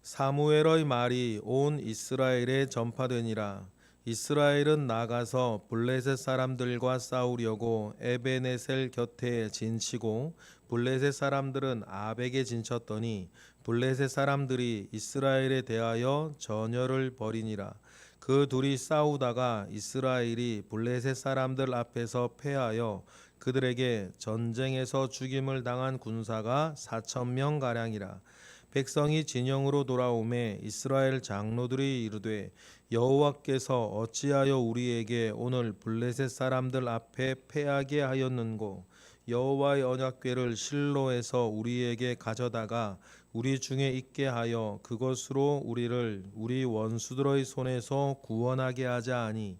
사무엘의 말이 온 이스라엘에 전파되니라. 이스라엘은 나가서 블레셋 사람들과 싸우려고 에베네셀 곁에 진치고 블레셋 사람들은 아벡에 진쳤더니 블레셋 사람들이 이스라엘에 대하여 전열을 벌이니라. 그 둘이 싸우다가 이스라엘이 블레셋 사람들 앞에서 패하여 그들에게 전쟁에서 죽임을 당한 군사가 4,000명 가량이라. 백성이 진영으로 돌아오매 이스라엘 장로들이 이르되 여호와께서 어찌하여 우리에게 오늘 블레셋 사람들 앞에 패하게 하였는고 여호와의 언약궤를 실로에서 우리에게 가져다가 우리 중에 있게 하여 그것으로 우리를 우리 원수들의 손에서 구원하게 하자 하니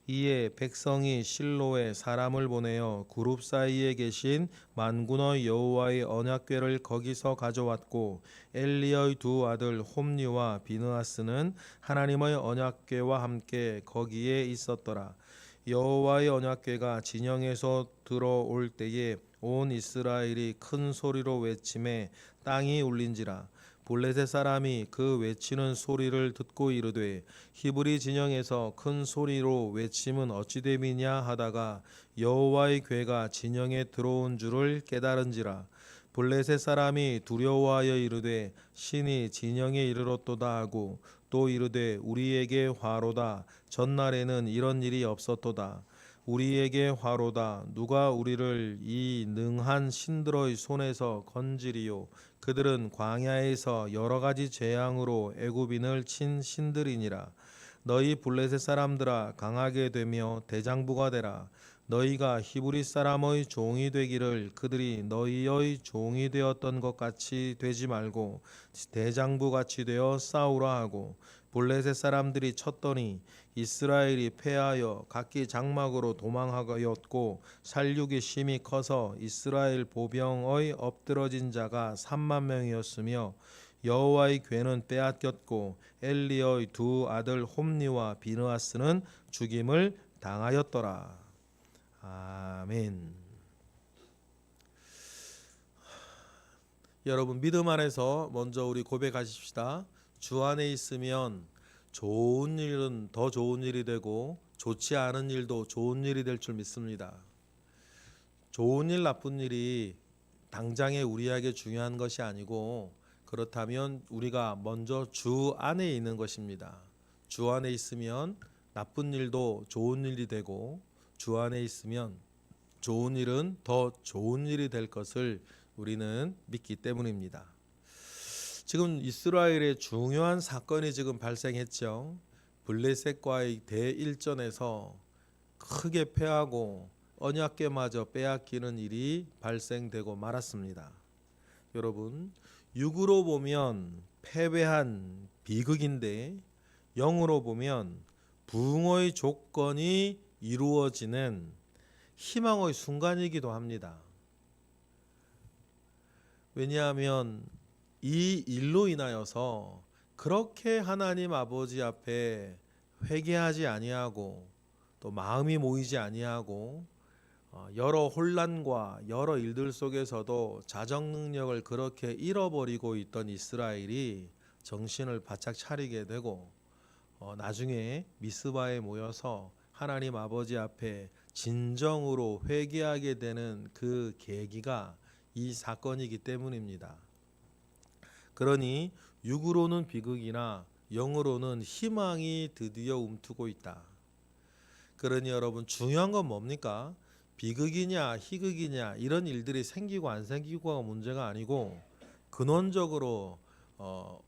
이에 백성이 실로에 사람을 보내어 그룹 사이에 계신 만군의 여호와의 언약궤를 거기서 가져왔고 엘리의 두 아들 홈니와 비느하스는 하나님의 언약궤와 함께 거기에 있었더라. 여호와의 언약궤가 진영에서 들어올 때에 온 이스라엘이 큰 소리로 외치매 땅이 울린지라. 블레셋 사람이 그 외치는 소리를 듣고 이르되 히브리 진영에서 큰 소리로 외침은 어찌 됨이냐 하다가 여호와의 궤가 진영에 들어온 줄을 깨달은지라. 블레셋 사람이 두려워하여 이르되 신이 진영에 이르렀도다 하고 또 이르되 우리에게 화로다. 전날에는 이런 일이 없었도다. 우리에게 화로다. 누가 우리를 이 능한 신들의 손에서 건지리요. 그들은 광야에서 여러 가지 재앙으로 애굽인을 친 신들이니라. 너희 블레셋 사람들아 강하게 되며 대장부가 되라. 너희가 히브리 사람의 종이 되기를 그들이 너희의 종이 되었던 것 같이 되지 말고 대장부 같이 되어 싸우라 하고 블레셋 사람들이 쳤더니 이스라엘이 패하여 각기 장막으로 도망하였고 살육이 심히 커서 이스라엘 보병의 엎드러진 자가 3만 명이었으며 여호와의 궤는 빼앗겼고 엘리의 두 아들 홈니와 비느하스는 죽임을 당하였더라. 아멘. 여러분 믿음 안에서 먼저 우리 고백하십시다. 주 안에 있으면 좋은 일은 더 좋은 일이 되고 좋지 않은 일도 좋은 일이 될 줄 믿습니다. 좋은 일 나쁜 일이 당장에 우리에게 중요한 것이 아니고 그렇다면 우리가 먼저 주 안에 있는 것입니다. 주 안에 있으면 나쁜 일도 좋은 일이 되고 주 안에 있으면 좋은 일은 더 좋은 일이 될 것을 우리는 믿기 때문입니다. 지금 이스라엘의 중요한 사건이 지금 발생했죠. 블레셋과의 대일전에서 크게 패하고 언약궤마저 빼앗기는 일이 발생되고 말았습니다. 여러분, 육으로 보면 패배한 비극인데 영으로 보면 부흥의 조건이 이루어지는 희망의 순간이기도 합니다. 왜냐하면 이 일로 인하여서 그렇게 하나님 아버지 앞에 회개하지 아니하고 또 마음이 모이지 아니하고 여러 혼란과 여러 일들 속에서도 자정 능력을 그렇게 잃어버리고 있던 이스라엘이 정신을 바짝 차리게 되고 나중에 미스바에 모여서 하나님 아버지 앞에 진정으로 회개하게 되는 그 계기가 이 사건이기 때문입니다. 그러니 육으로는 비극이나 영으로는 희망이 드디어 움트고 있다. 그러니 여러분 중요한 건 뭡니까? 비극이냐 희극이냐 이런 일들이 생기고 안 생기고가 문제가 아니고 근원적으로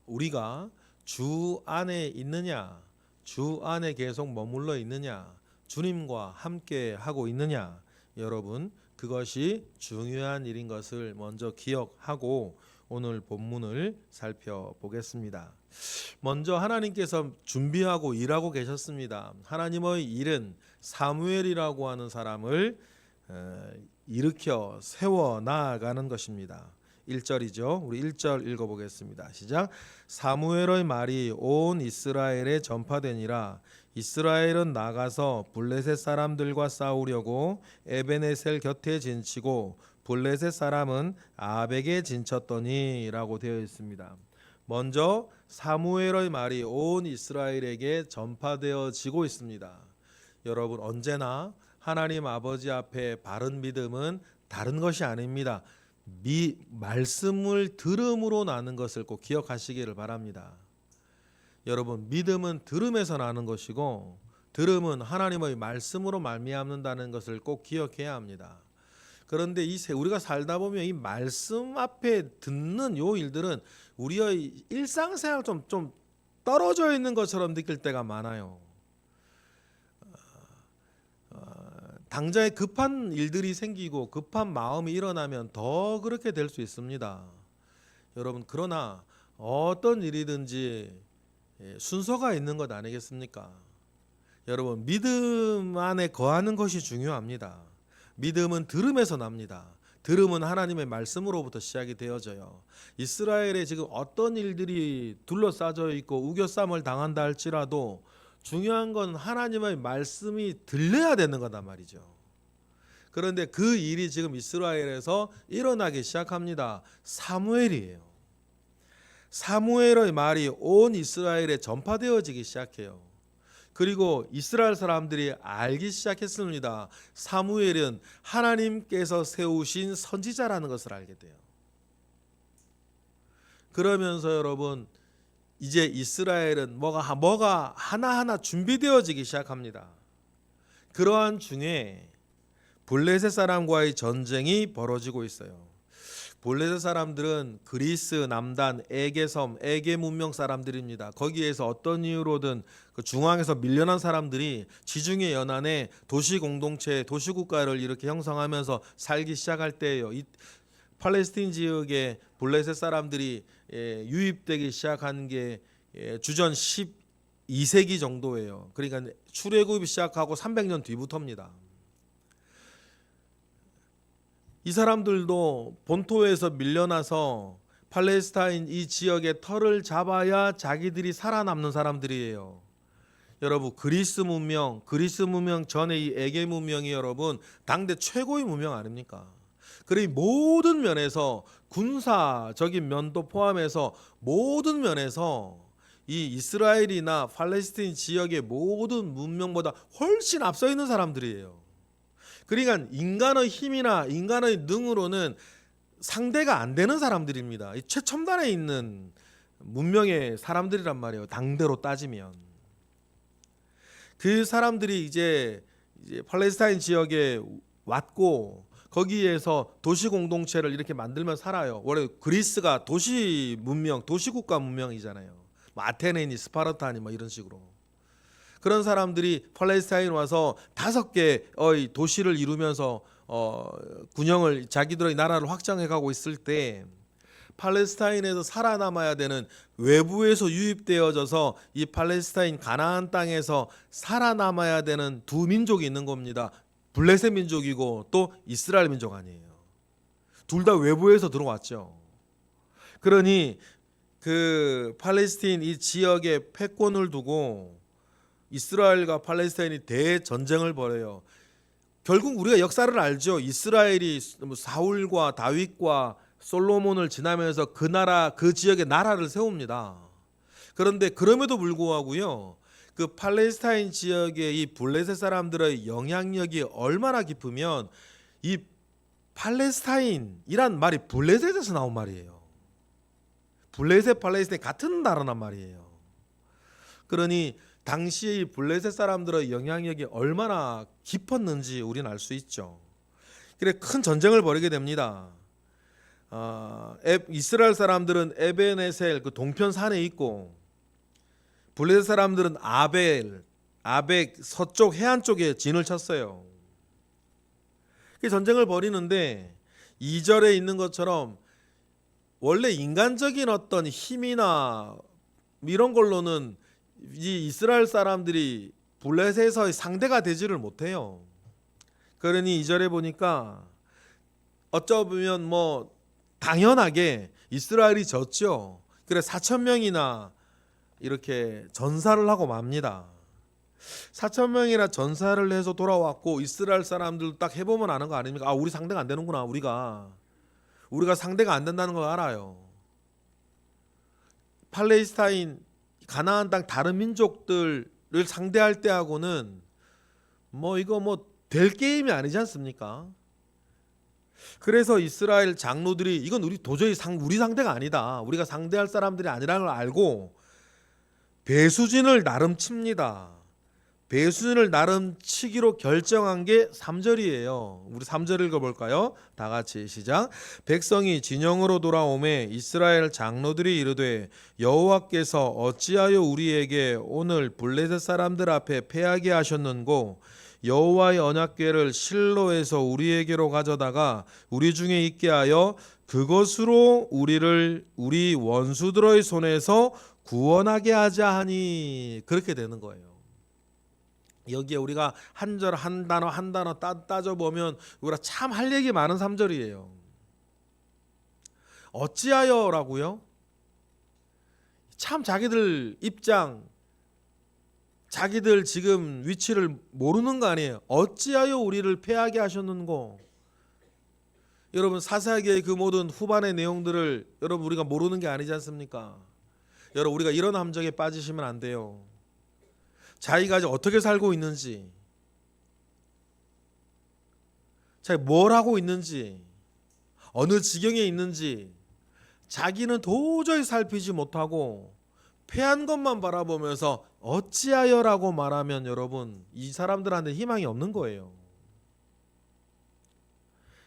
우리가 주 안에 있느냐, 주 안에 계속 머물러 있느냐, 주님과 함께 하고 있느냐, 여러분 그것이 중요한 일인 것을 먼저 기억하고 오늘 본문을 살펴보겠습니다. 먼저 하나님께서 준비하고 일하고 계셨습니다. 하나님의 일은 사무엘이라고 하는 사람을 일으켜 세워 나아가는 것입니다. 1절이죠. 우리 1절 읽어보겠습니다. 시작. 사무엘의 말이 온 이스라엘에 전파되니라. 이스라엘은 나가서 블레셋 사람들과 싸우려고 에베네셀 곁에 진치고 블레셋 사람은 아벡에 진쳤더니 라고 되어 있습니다. 먼저 사무엘의 말이 온 이스라엘에게 전파되어지고 있습니다. 여러분, 언제나 하나님 아버지 앞에 바른 믿음은 다른 것이 아닙니다. 말씀을 들음으로 나는 것을 꼭 기억하시기를 바랍니다. 여러분, 믿음은 들음에서 나는 것이고 들음은 하나님의 말씀으로 말미암는다는 것을 꼭 기억해야 합니다. 그런데 우리가 살다 보면 이 말씀 앞에 듣는 요 일들은 우리의 일상생활 좀 떨어져 있는 것처럼 느낄 때가 많아요. 당장에 급한 일들이 생기고 급한 마음이 일어나면 더 그렇게 될 수 있습니다. 여러분, 그러나 어떤 일이든지 순서가 있는 것 아니겠습니까? 여러분, 믿음 안에 거하는 것이 중요합니다. 믿음은 들음에서 납니다. 들음은 하나님의 말씀으로부터 시작이 되어져요. 이스라엘에 지금 어떤 일들이 둘러싸여 있고 우겨쌈을 당한다 할지라도 중요한 건 하나님의 말씀이 들려야 되는 거단 말이죠. 그런데 그 일이 지금 이스라엘에서 일어나기 시작합니다. 사무엘이에요. 사무엘의 말이 온 이스라엘에 전파되어지기 시작해요. 그리고 이스라엘 사람들이 알기 시작했습니다. 사무엘은 하나님께서 세우신 선지자라는 것을 알게 돼요. 그러면서 여러분, 이제 이스라엘은 뭐가 하나하나 준비되어지기 시작합니다. 그러한 중에 블레셋 사람과의 전쟁이 벌어지고 있어요. 블레셋 사람들은 그리스 남단 에게섬, 에게 문명 사람들입니다. 거기에서 어떤 이유로든 그 중앙에서 밀려난 사람들이 지중해 연안에 도시 공동체, 도시 국가를 이렇게 형성하면서 살기 시작할 때예요. 이 팔레스틴 지역에 블레셋 사람들이 유입되기 시작한 게 주전 12세기 정도예요. 그러니까 출애굽이 시작하고 300년 뒤부터입니다. 이 사람들도 본토에서 밀려나서 팔레스타인 이 지역의 터를 잡아야 자기들이 살아남는 사람들이에요. 여러분, 그리스 문명 전에 이 에게 문명이 여러분 당대 최고의 문명 아닙니까? 그리고 모든 면에서 군사적인 면도 포함해서 모든 면에서 이 이스라엘이나 팔레스타인 지역의 모든 문명보다 훨씬 앞서 있는 사람들이에요. 그러니까 인간의 힘이나 인간의 능으로는 상대가 안 되는 사람들입니다. 최첨단에 있는 문명의 사람들이란 말이에요. 당대로 따지면. 그 사람들이 이제 팔레스타인 지역에 왔고 거기에서 도시 공동체를 이렇게 만들며 살아요. 원래 그리스가 도시 문명, 도시국가 문명이잖아요. 아테네니, 스파르타니 이런 식으로. 그런 사람들이 팔레스타인 와서 5개의 도시를 이루면서 군영을 자기들의 나라를 확장해 가고 있을 때 팔레스타인에서 살아남아야 되는 외부에서 유입되어져서 이 팔레스타인 가나안 땅에서 살아남아야 되는 두 민족이 있는 겁니다. 블레셋 민족이고 또 이스라엘 민족 아니에요. 둘 다 외부에서 들어왔죠. 그러니 그 팔레스타인 이 지역의 패권을 두고 이스라엘과 팔레스타인이 대전쟁을 벌여요. 결국 우리가 역사를 알죠. 이스라엘이 사울과 다윗과 솔로몬을 지나면서 그 지역에 나라를 세웁니다. 그런데 그럼에도 불구하고요, 그 팔레스타인 지역의 이 블레셋 사람들의 영향력이 얼마나 깊으면 이 팔레스타인이란 말이 블레셋에서 나온 말이에요. 블레셋, 팔레스타인 같은 나라란 말이에요. 그러니 당시 블레셋 사람들의 영향력이 얼마나 깊었는지 우리는 알 수 있죠. 그래 큰 전쟁을 벌이게 됩니다. 이스라엘 사람들은 에베네셀 그 동편 산에 있고 블레셋 사람들은 아벡 서쪽 해안 쪽에 진을 쳤어요. 전쟁을 벌이는데 2절에 있는 것처럼 원래 인간적인 어떤 힘이나 이런 걸로는 이 이스라엘 사람들이 블레셋에서의 상대가 되지를 못해요. 그러니 2절에 보니까 어쩌면 당연하게 이스라엘이 졌죠. 그래 4,000명이나 이렇게 전사를 하고 맙니다. 4,000명이나 전사를 해서 돌아왔고 이스라엘 사람들 딱 해보면 아는 거 아닙니까? 우리 상대가 안 되는구나. 우리가 상대가 안 된다는 걸 알아요. 팔레스타인 가나안 땅 다른 민족들을 상대할 때하고는 이거 될 게임이 아니지 않습니까? 그래서 이스라엘 장로들이 이건 우리 도저히 우리 상대가 아니다. 우리가 상대할 사람들이 아니라는 걸 알고 배수진을 나름 칩니다. 배수진을 나름 치기로 결정한 게 3절이에요. 우리 3절 읽어볼까요? 다 같이 시작. 백성이 진영으로 돌아오매 이스라엘 장로들이 이르되 여호와께서 어찌하여 우리에게 오늘 블레셋 사람들 앞에 패하게 하셨는고 여호와의 언약궤를 실로에서 우리에게로 가져다가 우리 중에 있게 하여 그것으로 우리를 우리 원수들의 손에서 구원하게 하자 하니. 그렇게 되는 거예요. 여기에 우리가 한 절 한 단어 따져보면 우리가 참 할 얘기 많은 3절이에요. 어찌하여라고요? 참 자기들 입장, 자기들 지금 위치를 모르는 거 아니에요. 어찌하여 우리를 패하게 하셨는고. 여러분 사사기의 그 모든 후반의 내용들을 여러분 우리가 모르는 게 아니지 않습니까? 여러분 우리가 이런 함정에 빠지시면 안 돼요. 자기가 어떻게 살고 있는지, 자기 뭘 하고 있는지, 어느 지경에 있는지 자기는 도저히 살피지 못하고 패한 것만 바라보면서 어찌하여라고 말하면 여러분 이 사람들한테 희망이 없는 거예요.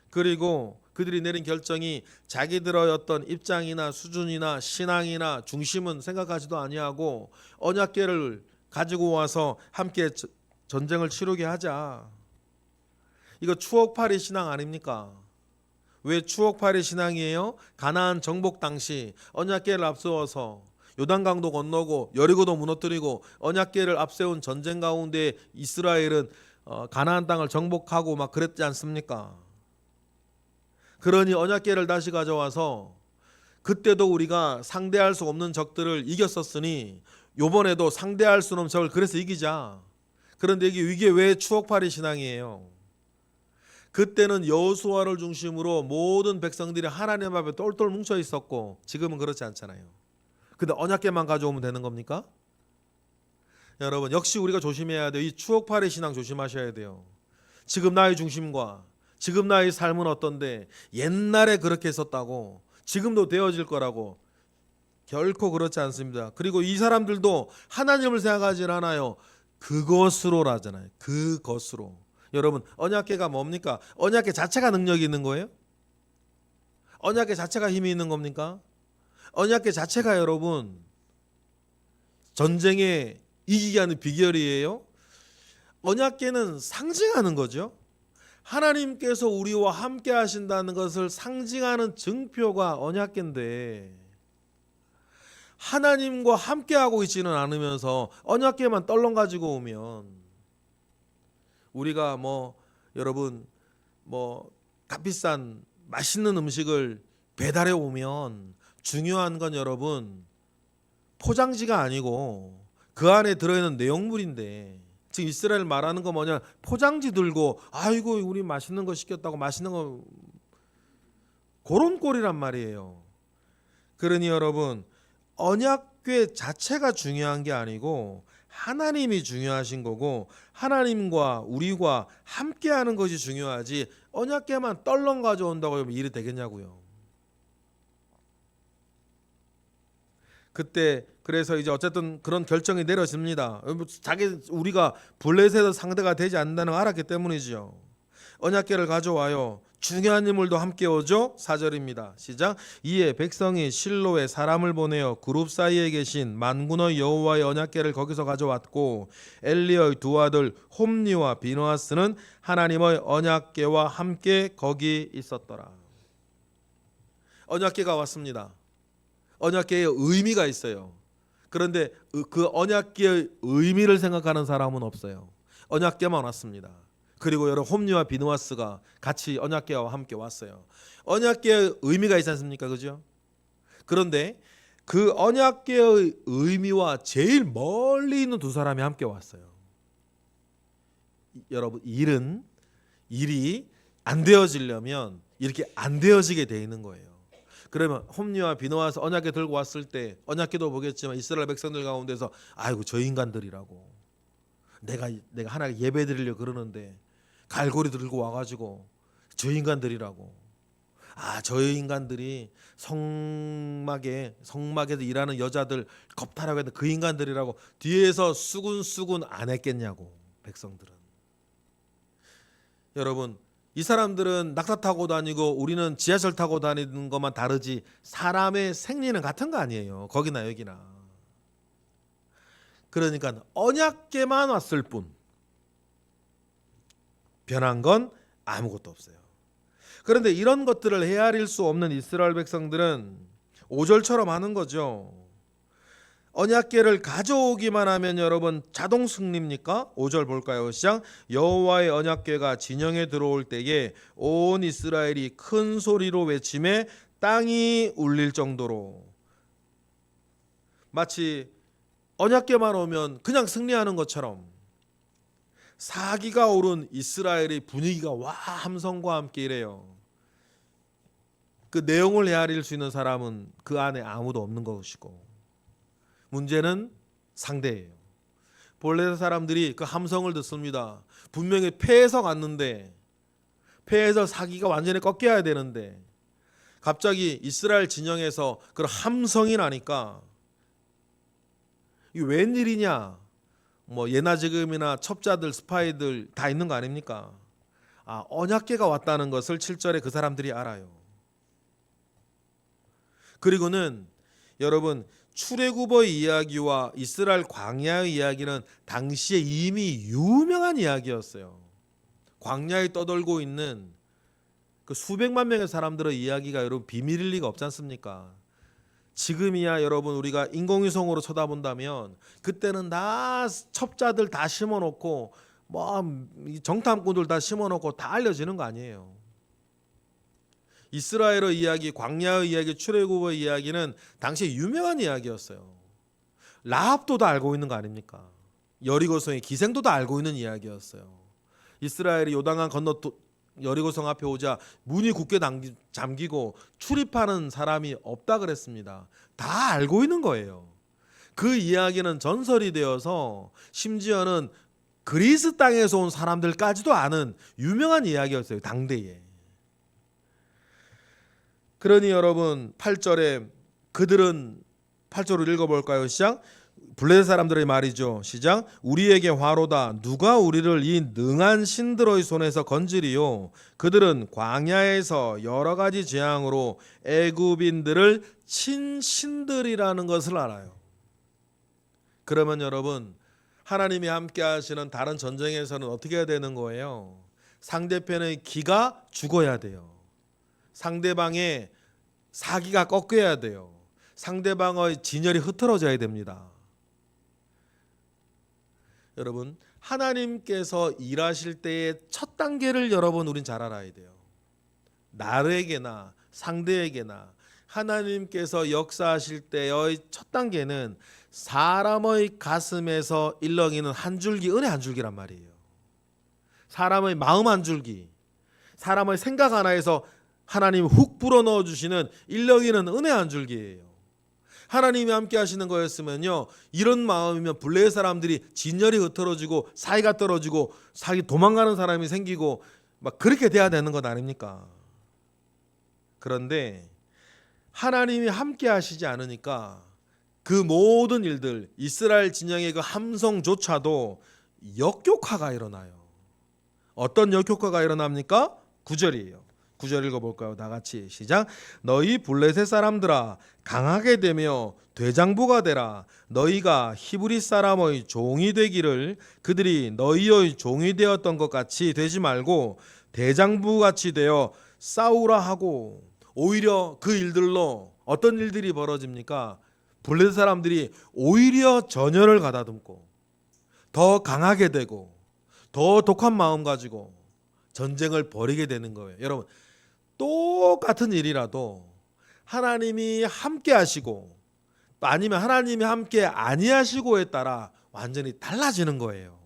그리고 그들이 내린 결정이 자기들의 어떤 입장이나 수준이나 신앙이나 중심은 생각하지도 아니하고 언약궤를 가지고 와서 함께 전쟁을 치르게 하자. 이거 추억팔이 신앙 아닙니까? 왜 추억팔이 신앙이에요? 가나안 정복 당시 언약궤를 앞세워서 요단강도 건너고 여리고도 무너뜨리고 언약궤를 앞세운 전쟁 가운데 이스라엘은 가나안 땅을 정복하고 막 그랬지 않습니까? 그러니 언약궤를 다시 가져와서 그때도 우리가 상대할 수 없는 적들을 이겼었으니 요번에도 상대할 수 없는 적을 그래서 이기자. 그런데 이게 왜 추억팔이 신앙이에요? 그때는 여호수아를 중심으로 모든 백성들이 하나님 앞에 똘똘 뭉쳐 있었고 지금은 그렇지 않잖아요. 근데 언약궤만 가져오면 되는 겁니까? 여러분 역시 우리가 조심해야 돼요. 이 추억팔이 신앙 조심하셔야 돼요. 지금 나의 중심과 지금 나의 삶은 어떤데 옛날에 그렇게 했었다고 지금도 되어질 거라고 결코 그렇지 않습니다. 그리고 이 사람들도 하나님을 생각하지 않아요. 그것으로라잖아요. 그것으로. 여러분 언약궤가 뭡니까? 언약궤 자체가 능력이 있는 거예요? 언약궤 자체가 힘이 있는 겁니까? 언약궤 자체가 여러분 전쟁에 이기게 하는 비결이에요. 언약궤는 상징하는 거죠. 하나님께서 우리와 함께 하신다는 것을 상징하는 증표가 언약궤인데 하나님과 함께 하고 있지는 않으면서 언약궤만 떨렁 가지고 오면 우리가 여러분 값비싼 맛있는 음식을 배달해 오면 중요한 건 여러분 포장지가 아니고 그 안에 들어있는 내용물인데 지금 이스라엘 말하는 거 뭐냐? 포장지 들고 아이고 우리 맛있는 거 시켰다고 맛있는 거 그런 꼴이란 말이에요. 그러니 여러분 언약궤 자체가 중요한 게 아니고 하나님이 중요하신 거고 하나님과 우리가 함께하는 것이 중요하지 언약궤만 떨렁 가져온다고 하면 일이 되겠냐고요. 그때 그래서 이제 어쨌든 그런 결정이 내려집니다. 우리가 블레셋의 상대가 되지 않는다는 걸 알았기 때문이죠. 언약궤를 가져와요. 중요한 인물도 함께 오죠. 4절입니다. 시작. 이에 백성이 실로에 사람을 보내어 그룹 사이에 계신 만군의 여호와의 언약궤를 거기서 가져왔고 엘리의 두 아들 홈니와 비느하스는 하나님의 언약궤와 함께 거기 있었더라. 언약궤가 왔습니다. 언약궤의 의미가 있어요. 그런데 그 언약궤의 의미를 생각하는 사람은 없어요. 언약궤만 왔습니다. 그리고 여러 홈리와 비느하스가 같이 언약궤와 함께 왔어요. 언약궤의 의미가 있지 않습니까? 그죠? 그런데 그 언약궤의 의미와 제일 멀리 있는 두 사람이 함께 왔어요. 여러분 일이 안 되어지려면 이렇게 안 되어지게 돼 있는 거예요. 그러면 홈리와 비느와서 언약궤 들고 왔을 때 언약궤도 보겠지만 이스라엘 백성들 가운데서 아이고 저 인간들이라고, 내가 하나님께 예배 드리려고 그러는데 갈고리 들고 와가지고 저 인간들이라고, 저 인간들이 성막에서 일하는 여자들 겁탈하고 했던 그 인간들이라고 뒤에서 수군수군 안 했겠냐고 백성들은. 여러분, 이 사람들은 낙타 타고 다니고 우리는 지하철 타고 다니는 것만 다르지 사람의 생리는 같은 거 아니에요. 거기나 여기나. 그러니까 언약궤만 왔을 뿐 변한 건 아무것도 없어요. 그런데 이런 것들을 헤아릴 수 없는 이스라엘 백성들은 5절처럼 하는 거죠. 언약궤를 가져오기만 하면 여러분 자동 승리입니까? 5절 볼까요? 시작. 여호와의 언약궤가 진영에 들어올 때에 온 이스라엘이 큰 소리로 외치매 땅이 울릴 정도로. 마치 언약궤만 오면 그냥 승리하는 것처럼 사기가 오른 이스라엘의 분위기가 와 함성과 함께 이래요. 그 내용을 헤아릴 수 있는 사람은 그 안에 아무도 없는 것이고, 문제는 상대예요. 블레셋 사람들이 그 함성을 듣습니다. 분명히 패해서 갔는데, 패해서 사기가 완전히 꺾여야 되는데 갑자기 이스라엘 진영에서 그런 함성이 나니까 이게 웬일이냐, 뭐 예나 지금이나 첩자들 스파이들 다 있는 거 아닙니까? 언약궤가 왔다는 것을 7절에 그 사람들이 알아요. 그리고는 여러분 출애굽의 이야기와 이스라엘 광야의 이야기는 당시에 이미 유명한 이야기였어요. 광야에 떠돌고 있는 그 수백만 명의 사람들의 이야기가 여러분 비밀일 리가 없지 않습니까? 지금이야 여러분 우리가 인공위성으로 쳐다본다면 그때는 다 첩자들 다 심어놓고 뭐 정탐꾼들 다 심어놓고 다 알려지는 거 아니에요. 이스라엘의 이야기, 광야의 이야기, 출애굽의 이야기는 당시에 유명한 이야기였어요. 라합도 다 알고 있는 거 아닙니까? 여리고성의 기생도 다 알고 있는 이야기였어요. 이스라엘이 요단강 건너 여리고성 앞에 오자 문이 굳게 잠기고 출입하는 사람이 없다 그랬습니다. 다 알고 있는 거예요. 그 이야기는 전설이 되어서 심지어는 그리스 땅에서 온 사람들까지도 아는 유명한 이야기였어요. 당대에. 그러니 여러분 8절에 그들은 8절을 읽어볼까요? 시작. 블레셋 사람들의 말이죠. 시작. 우리에게 화로다. 누가 우리를 이 능한 신들의 손에서 건지리요. 그들은 광야에서 여러 가지 재앙으로 애굽인들을 친 신들이라는 것을 알아요. 그러면 여러분 하나님이 함께 하시는 다른 전쟁에서는 어떻게 해야 되는 거예요? 상대편의 기가 죽어야 돼요. 상대방의 사기가 꺾여야 돼요. 상대방의 진열이 흐트러져야 됩니다. 여러분 하나님께서 일하실 때의 첫 단계를 여러분 우린 잘 알아야 돼요. 나에게나 상대에게나 하나님께서 역사하실 때의 첫 단계는 사람의 가슴에서 일렁이는 한 줄기 은혜 한 줄기란 말이에요. 사람의 마음 한 줄기, 사람의 생각 하나에서 하나님 훅 불어넣어 주시는 일렁이는 은혜 한 줄기예요. 하나님이 함께 하시는 거였으면요 이런 마음이면 블레셋 사람들이 진열이 흐트러지고 사이가 떨어지고 사기 도망가는 사람이 생기고 막 그렇게 돼야 되는 것 아닙니까? 그런데 하나님이 함께 하시지 않으니까 그 모든 일들 이스라엘 진영의 그 함성조차도 역효과가 일어나요. 어떤 역효과가 일어납니까? 9절이에요. 9절 읽어볼까요? 다 같이 시작. 너희 블레셋 사람들아 강하게 되며 대장부가 되라. 너희가 히브리 사람의 종이 되기를 그들이 너희의 종이 되었던 것 같이 되지 말고 대장부같이 되어 싸우라 하고. 오히려 그 일들로 어떤 일들이 벌어집니까? 블레셋 사람들이 오히려 전열을 가다듬고 더 강하게 되고 더 독한 마음 가지고 전쟁을 벌이게 되는 거예요. 여러분 똑같은 일이라도 하나님이 함께 하시고 아니면 하나님이 함께 아니하시고에 따라 완전히 달라지는 거예요.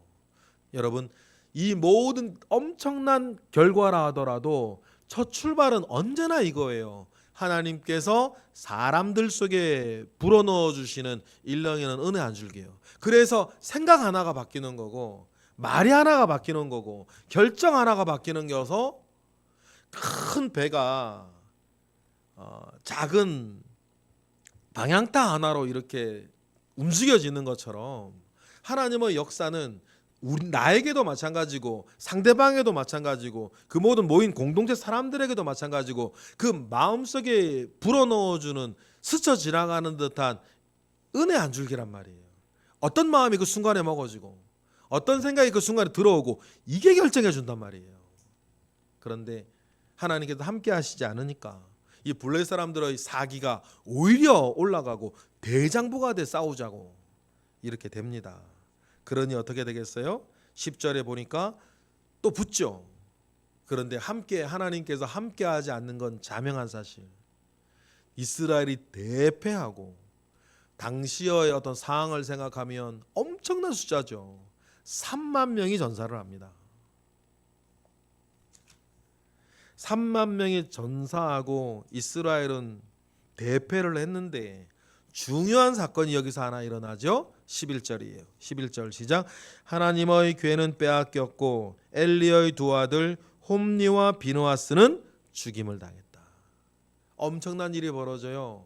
여러분 이 모든 엄청난 결과라 하더라도 첫 출발은 언제나 이거예요. 하나님께서 사람들 속에 불어넣어 주시는 일렁이는 은혜 한 줄기예요. 그래서 생각 하나가 바뀌는 거고, 말이 하나가 바뀌는 거고, 결정 하나가 바뀌는 거여서 큰 배가 작은 방향타 하나로 이렇게 움직여지는 것처럼 하나님의 역사는 나에게도 마찬가지고 상대방에도 마찬가지고 그 모든 모인 공동체 사람들에게도 마찬가지고 그 마음속에 불어넣어주는 스쳐 지나가는 듯한 은혜 한 줄기란 말이에요. 어떤 마음이 그 순간에 먹어지고 어떤 생각이 그 순간에 들어오고 이게 결정해 준단 말이에요. 그런데 하나님께서 함께 하시지 않으니까 이 블레셋 사람들의 사기가 오히려 올라가고 대장부가 돼 싸우자고 이렇게 됩니다. 그러니 어떻게 되겠어요? 10절에 보니까 또 붙죠. 그런데 함께 하나님께서 함께하지 않는 건 자명한 사실. 이스라엘이 대패하고 당시의 어떤 상황을 생각하면 엄청난 숫자죠. 3만 명이 전사를 합니다. 3만 명이 전사하고 이스라엘은 대패를 했는데 중요한 사건이 여기서 하나 일어나죠. 11절이에요. 11절 시작. 하나님의 괴는 빼앗겼고 엘리의 두 아들 홈니와 비느하스는 죽임을 당했다. 엄청난 일이 벌어져요.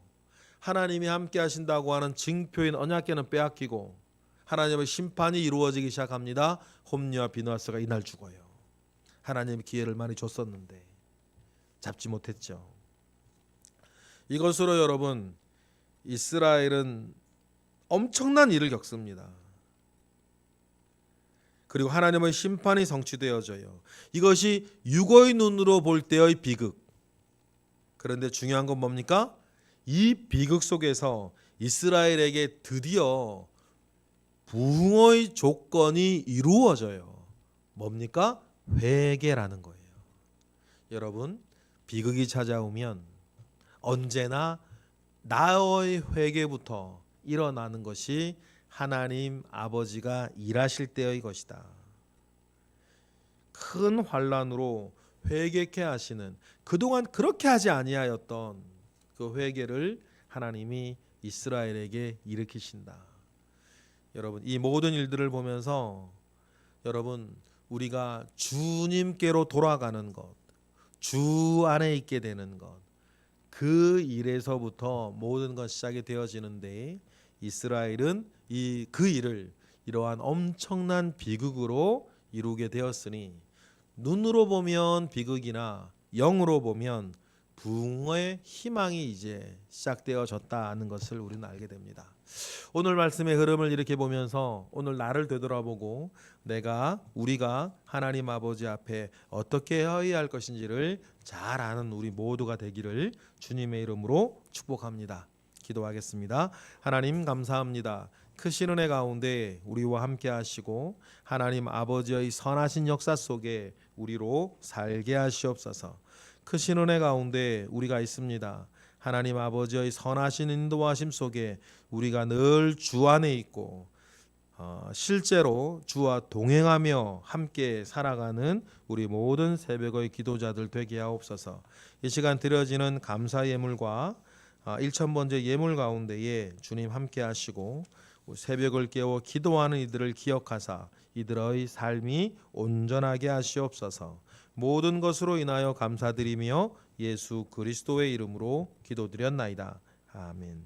하나님이 함께 하신다고 하는 징표인 언약궤는 빼앗기고 하나님의 심판이 이루어지기 시작합니다. 홈니와 비느하스가 이날 죽어요. 하나님이 기회를 많이 줬었는데 잡지 못했죠. 이것으로 여러분 이스라엘은 엄청난 일을 겪습니다. 그리고 하나님의 심판이 성취되어져요. 이것이 육의 눈으로 볼 때의 비극. 그런데 중요한 건 뭡니까? 이 비극 속에서 이스라엘에게 드디어 부흥의 조건이 이루어져요. 뭡니까? 회개라는 거예요. 여러분, 비극이 찾아오면 언제나 나의 회개부터 일어나는 것이 하나님 아버지가 일하실 때의 것이다. 큰 환난으로 회개케 하시는, 그동안 그렇게 하지 아니하였던 그 회개를 하나님이 이스라엘에게 일으키신다. 여러분, 이 모든 일들을 보면서 여러분, 우리가 주님께로 돌아가는 것, 주 안에 있게 되는 것, 그 일에서부터 모든 것이 시작이 되어지는데 이스라엘은 그 일을 이러한 엄청난 비극으로 이루게 되었으니 눈으로 보면 비극이나 영으로 보면 부흥의 희망이 이제 시작되어졌다는 것을 우리는 알게 됩니다. 오늘 말씀의 흐름을 이렇게 보면서 오늘 나를 되돌아보고 우리가 하나님 아버지 앞에 어떻게 해야 할 것인지를 잘 아는 우리 모두가 되기를 주님의 이름으로 축복합니다. 기도하겠습니다. 하나님 감사합니다. 크신 은혜 가운데 우리와 함께 하시고 하나님 아버지의 선하신 역사 속에 우리로 살게 하시옵소서. 크신 은혜 가운데 우리가 있습니다. 하나님 아버지의 선하신 인도하심 속에 우리가 늘 주 안에 있고 실제로 주와 동행하며 함께 살아가는 우리 모든 새벽의 기도자들 되게 하옵소서. 이 시간 드려지는 감사 예물과 1000번째 예물 가운데에 주님 함께 하시고 새벽을 깨워 기도하는 이들을 기억하사 이들의 삶이 온전하게 하시옵소서. 모든 것으로 인하여 감사드리며 예수 그리스도의 이름으로 기도드렸나이다. 아멘.